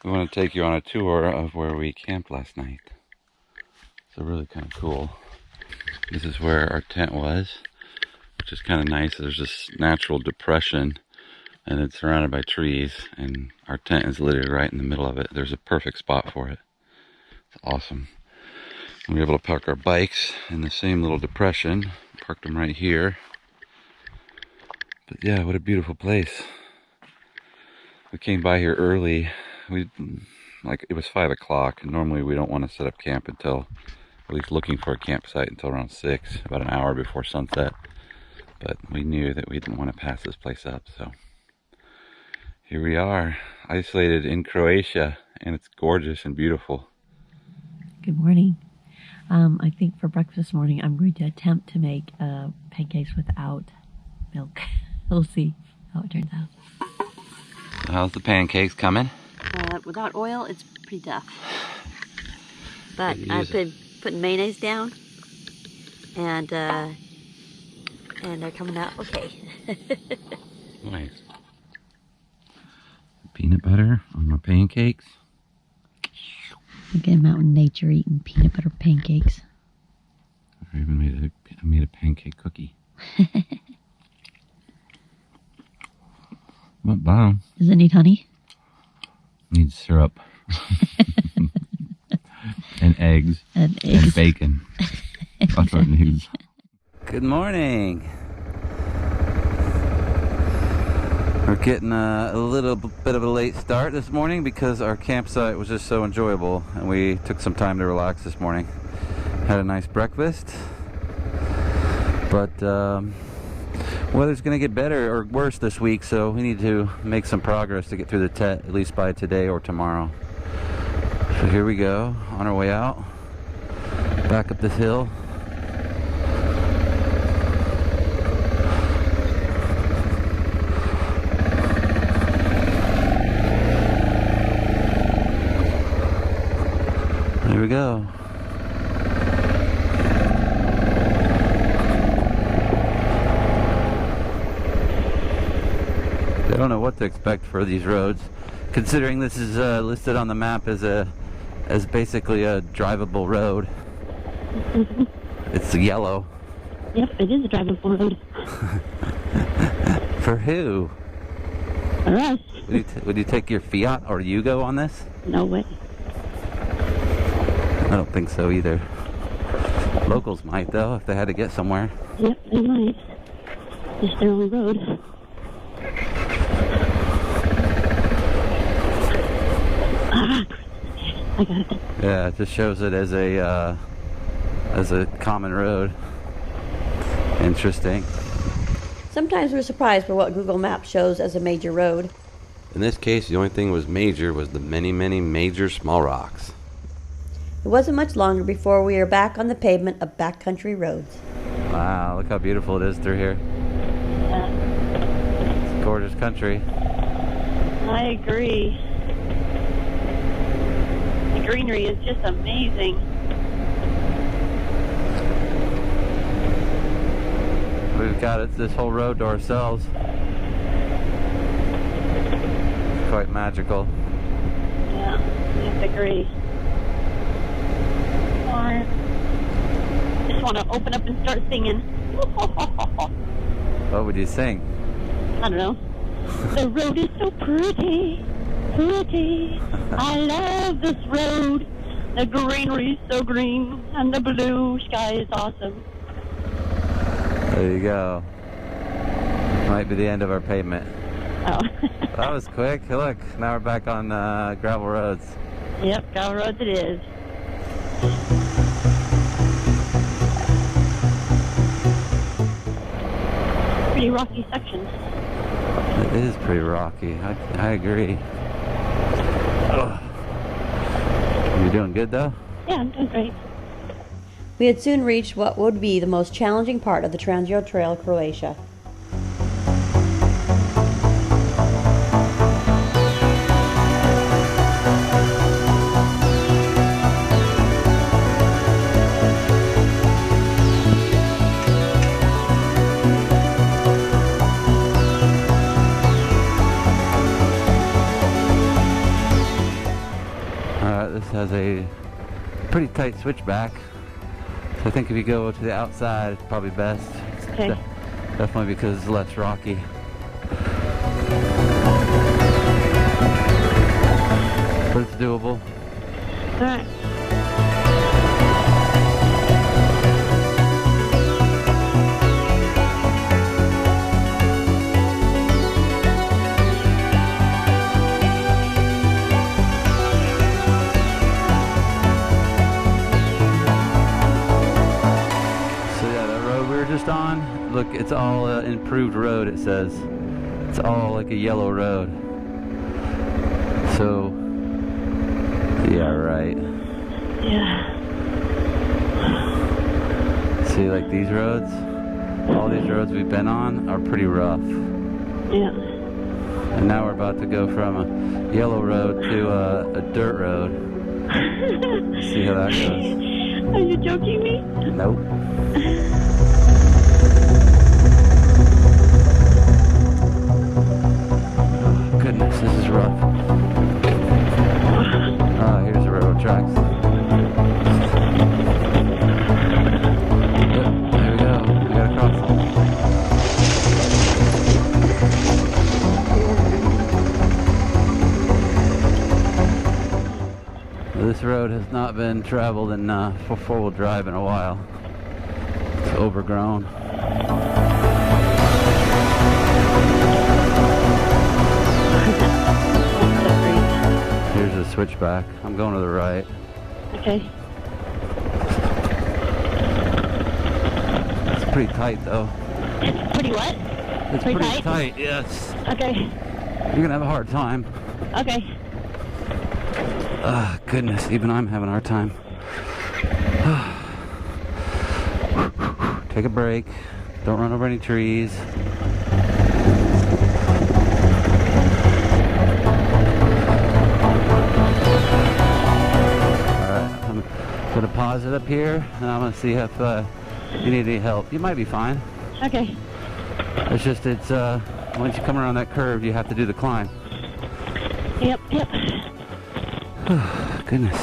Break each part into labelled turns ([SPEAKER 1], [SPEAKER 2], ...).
[SPEAKER 1] We want to take you on a tour of where we camped last night. So really kind of cool. This is where our tent was, which is kind of nice. There's this natural depression and it's surrounded by trees, and our tent is literally right in the middle of it. There's a perfect spot for it. It's awesome. We were able to park our bikes in the same little depression. Parked them right here. But yeah, what a beautiful place. We came by here early. It was 5 o'clock. Normally we don't want to set up camp until, at least looking for a campsite, until around 6, about an hour before sunset. But we knew that we didn't want to pass this place up, so here we are, isolated in Croatia, and it's gorgeous and beautiful.
[SPEAKER 2] Good morning. I think for breakfast this morning I'm going to attempt to make pancakes without milk. We'll see how it turns out.
[SPEAKER 1] How's the pancakes coming?
[SPEAKER 2] Without oil, it's pretty tough. But I've been putting mayonnaise down, and they're coming out okay.
[SPEAKER 1] Nice. Peanut butter on my pancakes.
[SPEAKER 2] Look at him out in nature eating peanut butter pancakes.
[SPEAKER 1] I even made a pancake cookie. Not bad.
[SPEAKER 2] Does it need honey?
[SPEAKER 1] Needs syrup. And eggs. And bacon. That's what it needs. Good morning. We're getting a little bit of a late start this morning because our campsite was just so enjoyable, and we took some time to relax this morning. Had a nice breakfast, but weather's going to get better or worse this week, so we need to make some progress to get through the tent, at least by today or tomorrow. So here we go, on our way out, back up this hill. Here we go. I don't know what to expect for these roads, considering this is listed on the map as basically a drivable road. It's yellow.
[SPEAKER 2] Yep, it is a drivable road.
[SPEAKER 1] For who?
[SPEAKER 2] For us.
[SPEAKER 1] Would you take your Fiat or Yugo on this?
[SPEAKER 2] No way.
[SPEAKER 1] I don't think so either. Locals might though, if they had to get somewhere.
[SPEAKER 2] Yep, they might. It's their own road. I got it.
[SPEAKER 1] Yeah, it just shows it as a common road. Interesting.
[SPEAKER 3] Sometimes we're surprised by what Google Maps shows as a major road.
[SPEAKER 1] In this case, the only thing was major was the many, many major small rocks.
[SPEAKER 3] It wasn't much longer before we were back on the pavement of backcountry roads.
[SPEAKER 1] Wow, look how beautiful it is through here.
[SPEAKER 2] Yeah.
[SPEAKER 1] It's gorgeous country.
[SPEAKER 2] I agree. The greenery is just amazing.
[SPEAKER 1] We've got this whole road to ourselves. It's quite magical.
[SPEAKER 2] Yeah, I agree. Or just want to open up and start singing.
[SPEAKER 1] What would you sing?
[SPEAKER 2] I don't know. The road is so pretty, pretty. I love this road. The greenery is so green, and the blue sky is awesome.
[SPEAKER 1] There you go. Might be the end of our pavement.
[SPEAKER 2] Oh.
[SPEAKER 1] That was quick. Look, now we're back on gravel roads.
[SPEAKER 2] Yep, gravel roads it is. Pretty rocky section.
[SPEAKER 1] It is pretty rocky. I agree. Ugh. You doing good though?
[SPEAKER 2] Yeah, I'm doing great.
[SPEAKER 3] We had soon reached what would be the most challenging part of the Trans Euro Trail, Croatia.
[SPEAKER 1] this has a pretty tight switchback. So I think if you go to the outside, it's probably best.
[SPEAKER 2] Okay.
[SPEAKER 1] Definitely because it's less rocky. But it's doable.
[SPEAKER 2] Alright.
[SPEAKER 1] Just on, look, it's all improved road. It says it's all like a yellow road. So yeah, right.
[SPEAKER 2] Yeah.
[SPEAKER 1] See, like these roads, all these roads we've been on are pretty rough.
[SPEAKER 2] Yeah.
[SPEAKER 1] And now we're about to go from a yellow road to a dirt road. See how that goes.
[SPEAKER 2] Are you joking me?
[SPEAKER 1] Nope. Goodness, this is rough. Here's the railroad tracks. Yep, there we go. We gotta cross them. This road has not been traveled in for four-wheel drive in a while. It's overgrown. Here's a switchback. I'm going to the right.
[SPEAKER 2] Okay.
[SPEAKER 1] It's pretty tight though.
[SPEAKER 2] It's pretty what?
[SPEAKER 1] It's pretty tight, yes.
[SPEAKER 2] Okay.
[SPEAKER 1] You're gonna have a hard time.
[SPEAKER 2] Okay.
[SPEAKER 1] Goodness, even I'm having a hard time. Take a break. Don't run over any trees. Alright, I'm gonna pause it up here and I'm gonna see if you need any help. You might be fine.
[SPEAKER 2] Okay.
[SPEAKER 1] It's just, once you come around that curve, you have to do the climb.
[SPEAKER 2] Yep, yep.
[SPEAKER 1] Goodness.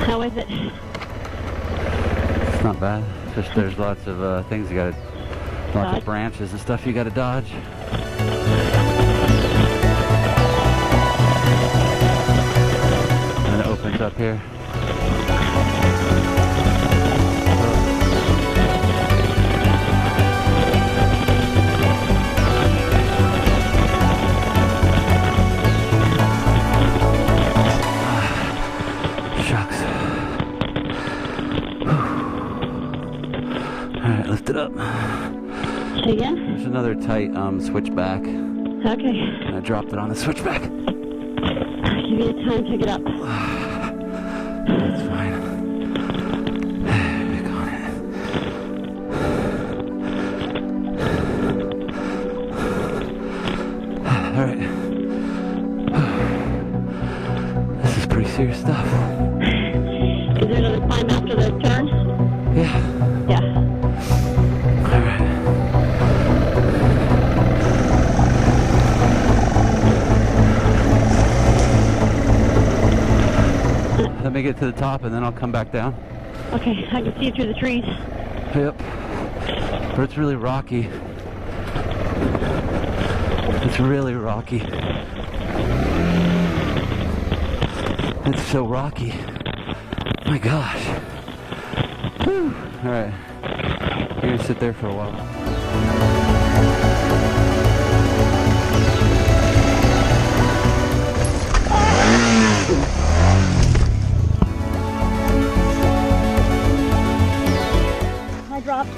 [SPEAKER 2] How is it?
[SPEAKER 1] It's not bad. Just there's lots of things you gotta, lots of branches and stuff you gotta dodge. And it opens up here. Lift it up.
[SPEAKER 2] Say again?
[SPEAKER 1] There's another tight switchback.
[SPEAKER 2] Okay.
[SPEAKER 1] And I dropped it on the switchback.
[SPEAKER 2] Give you time to get up.
[SPEAKER 1] That's fine. Got it. Alright. This is pretty serious stuff.
[SPEAKER 2] Is there another climb after the turn?
[SPEAKER 1] Yeah.
[SPEAKER 2] Yeah.
[SPEAKER 1] Alright. Let me get to the top and then I'll come back down.
[SPEAKER 2] Okay, I can see it through the trees.
[SPEAKER 1] Yep. But it's really rocky. It's really rocky. It's so rocky. My gosh. Whew. Alright. You're gonna sit there for a while.
[SPEAKER 2] I dropped.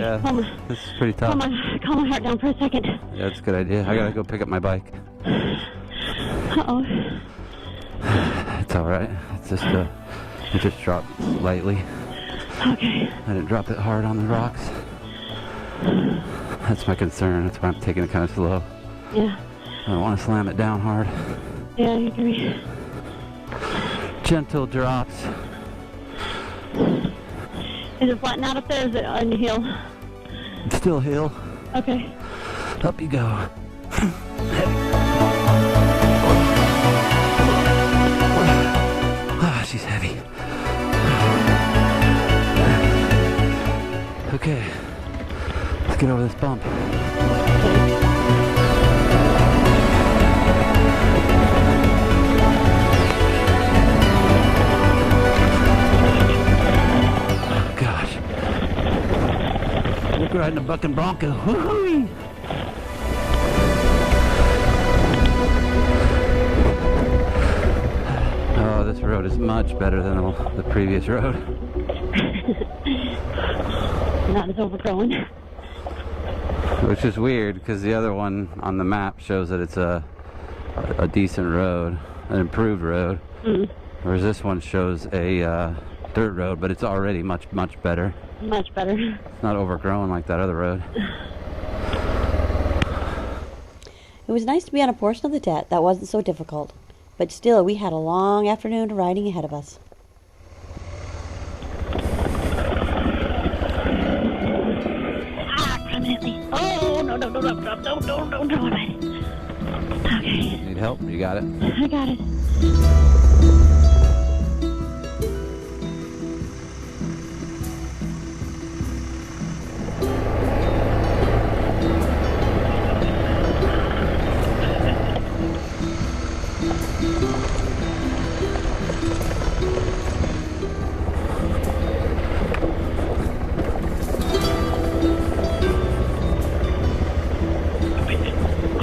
[SPEAKER 1] Yeah, this is pretty tough.
[SPEAKER 2] Calm my heart down for a second.
[SPEAKER 1] Yeah, that's a good idea. I gotta go pick up my bike.
[SPEAKER 2] Uh-oh.
[SPEAKER 1] It's alright. It's just, it just dropped lightly.
[SPEAKER 2] Okay.
[SPEAKER 1] I didn't drop it hard on the rocks. That's my concern. That's why I'm taking it kind of slow.
[SPEAKER 2] Yeah.
[SPEAKER 1] I don't want to slam it down hard.
[SPEAKER 2] Yeah, I agree.
[SPEAKER 1] Gentle drops.
[SPEAKER 2] Is it flattened out up there, or is it on the hill?
[SPEAKER 1] It's still hill.
[SPEAKER 2] Okay.
[SPEAKER 1] Up you go. Ah, she's heavy. Okay. Let's get over this bump. Riding a bucking bronco. Woo-hoo! Oh, this road is much better than the previous road.
[SPEAKER 2] Not as overgrown.
[SPEAKER 1] Which is weird because the other one on the map shows that it's a decent road, an improved road. Whereas this one shows a dirt road, but it's already much better.
[SPEAKER 2] Much better.
[SPEAKER 1] It's not overgrown like that other road.
[SPEAKER 3] It was nice to be on a portion of the Tet that wasn't so difficult, but still we had a long afternoon of riding ahead of us.
[SPEAKER 2] Permanently. Oh, no. Okay.
[SPEAKER 1] Need help? You got it?
[SPEAKER 2] I got it.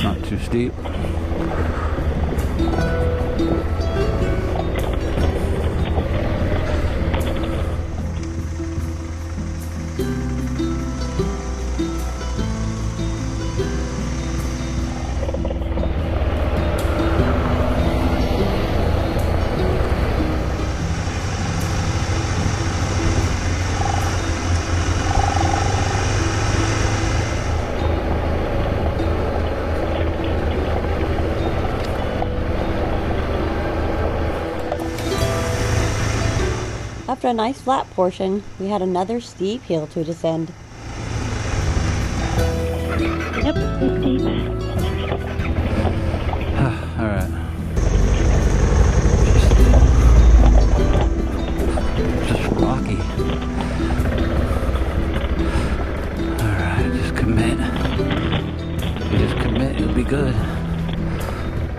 [SPEAKER 1] Not too steep.
[SPEAKER 3] After a nice flat portion, we had another steep hill to descend.
[SPEAKER 2] Yep, it's deep.
[SPEAKER 1] Alright. Just rocky. Alright, just commit. You just commit, it'll be good.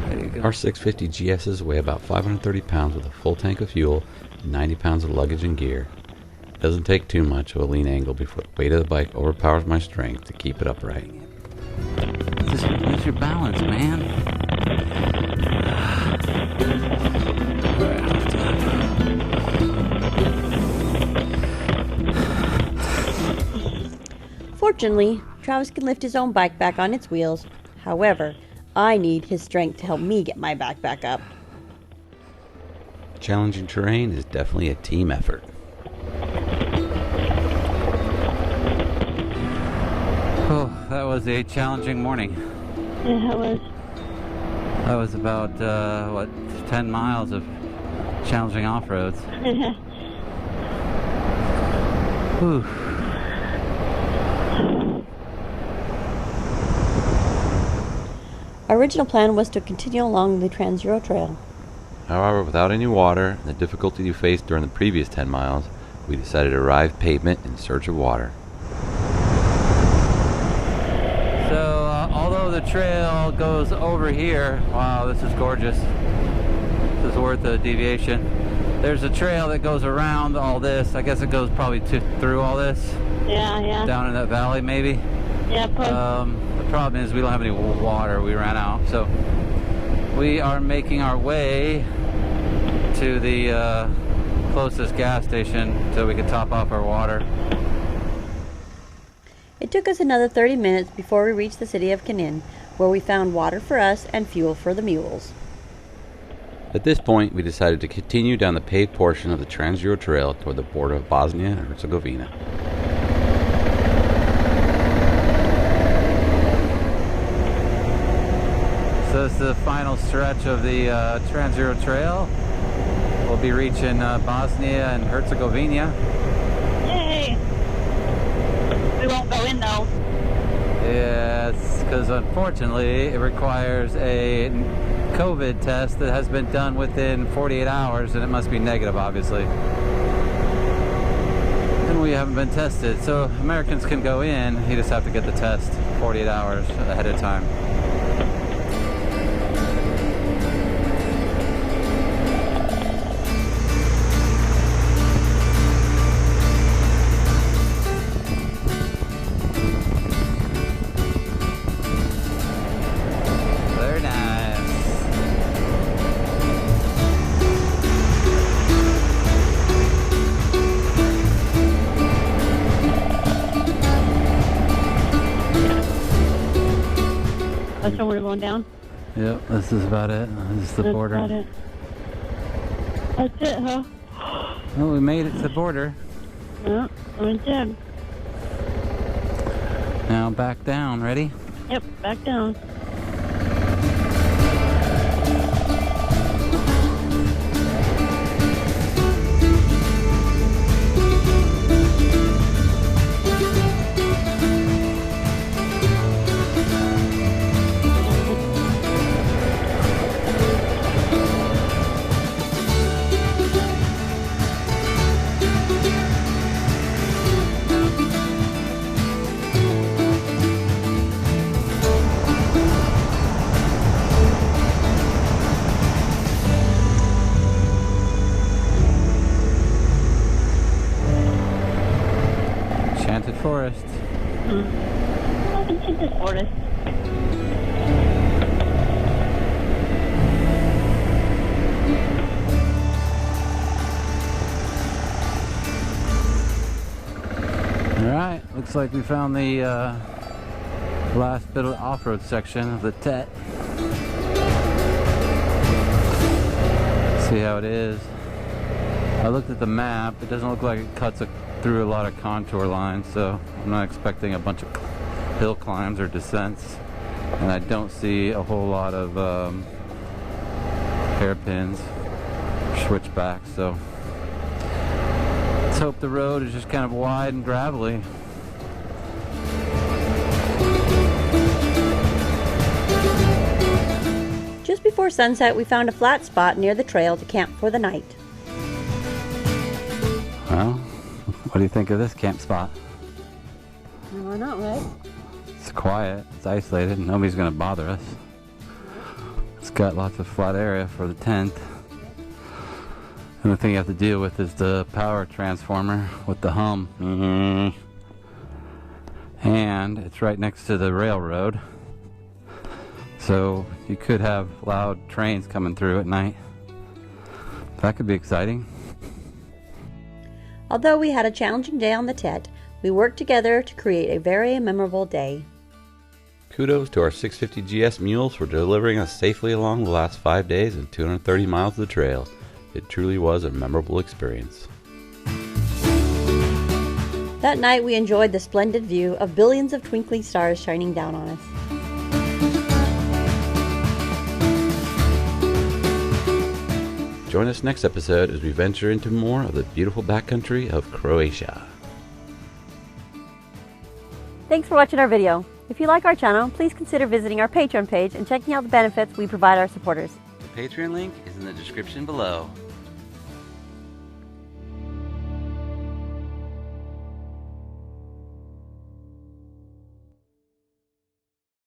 [SPEAKER 1] There you go.
[SPEAKER 4] Our 650 GSs weigh about 530 pounds with a full tank of fuel, 90 pounds of luggage and gear. It doesn't take too much of a lean angle before the weight of the bike overpowers my strength to keep it upright.
[SPEAKER 1] Just use your balance, man.
[SPEAKER 3] Fortunately, Travis can lift his own bike back on its wheels. However, I need his strength to help me get my bike back up.
[SPEAKER 4] Challenging terrain is definitely a team effort.
[SPEAKER 1] Oh, that was a challenging morning.
[SPEAKER 2] Yeah, it was.
[SPEAKER 1] That was about, 10 miles of challenging off-roads. Whew.
[SPEAKER 3] Our original plan was to continue along the Trans Euro Trail.
[SPEAKER 4] However, without any water and the difficulty you faced during the previous 10 miles, we decided to arrive Pavement in search of water.
[SPEAKER 1] So, although the trail goes over here, wow, this is gorgeous. This is worth the deviation. There's a trail that goes around all this. I guess it goes probably through all this.
[SPEAKER 2] Yeah.
[SPEAKER 1] Down in that valley, maybe.
[SPEAKER 2] Yeah, probably.
[SPEAKER 1] The problem is we don't have any water. We ran out. So, we are making our way to the closest gas station so we can top off our water.
[SPEAKER 3] It took us another 30 minutes before we reached the city of Kanin, where we found water for us and fuel for the mules.
[SPEAKER 4] At this point, we decided to continue down the paved portion of the Trans Euro Trail toward the border of Bosnia and Herzegovina. So this is the final stretch of the Trans Euro Trail. We'll be reaching Bosnia and Herzegovina.
[SPEAKER 2] Yay! We won't go in though.
[SPEAKER 4] Yes, because unfortunately it requires a COVID test that has been done within 48 hours, and it must be negative, obviously. And we haven't been tested, so Americans can go in, you just have to get the test 48 hours ahead of time.
[SPEAKER 2] That's where we're going down.
[SPEAKER 4] Yep, this is about it. This is the
[SPEAKER 2] That's
[SPEAKER 4] border.
[SPEAKER 2] about it. That's it, huh?
[SPEAKER 4] Oh, we made it to the border.
[SPEAKER 2] Yeah, we did.
[SPEAKER 4] Now back down. Ready?
[SPEAKER 2] Yep, back down.
[SPEAKER 4] Forest.
[SPEAKER 2] I can see this forest.
[SPEAKER 4] Alright, looks like we found the last bit of the off-road section of the Tet. See how it is. I looked at the map, it doesn't look like it cuts through a lot of contour lines, so I'm not expecting a bunch of hill climbs or descents, and I don't see a whole lot of hairpins or switchbacks, so let's hope the road is just kind of wide and gravelly.
[SPEAKER 3] Just before sunset, we found a flat spot near the trail to camp for the night.
[SPEAKER 4] Well, what do you think of this camp spot?
[SPEAKER 3] Why not, right?
[SPEAKER 4] It's quiet, it's isolated, nobody's gonna bother us. It's got lots of flat area for the tent. And the thing you have to deal with is the power transformer with the hum. And it's right next to the railroad. So you could have loud trains coming through at night. That could be exciting.
[SPEAKER 3] Although we had a challenging day on the Tet, we worked together to create a very memorable day.
[SPEAKER 4] Kudos to our 650 GS mules for delivering us safely along the last 5 days and 230 miles of the trail. It truly was a memorable experience.
[SPEAKER 3] That night we enjoyed the splendid view of billions of twinkling stars shining down on us.
[SPEAKER 4] Join us next episode as we venture into more of the beautiful backcountry of Croatia.
[SPEAKER 3] Thanks for watching our video. If you like our channel, please consider visiting our Patreon page and checking out the benefits we provide our supporters.
[SPEAKER 1] The Patreon link is in the description below.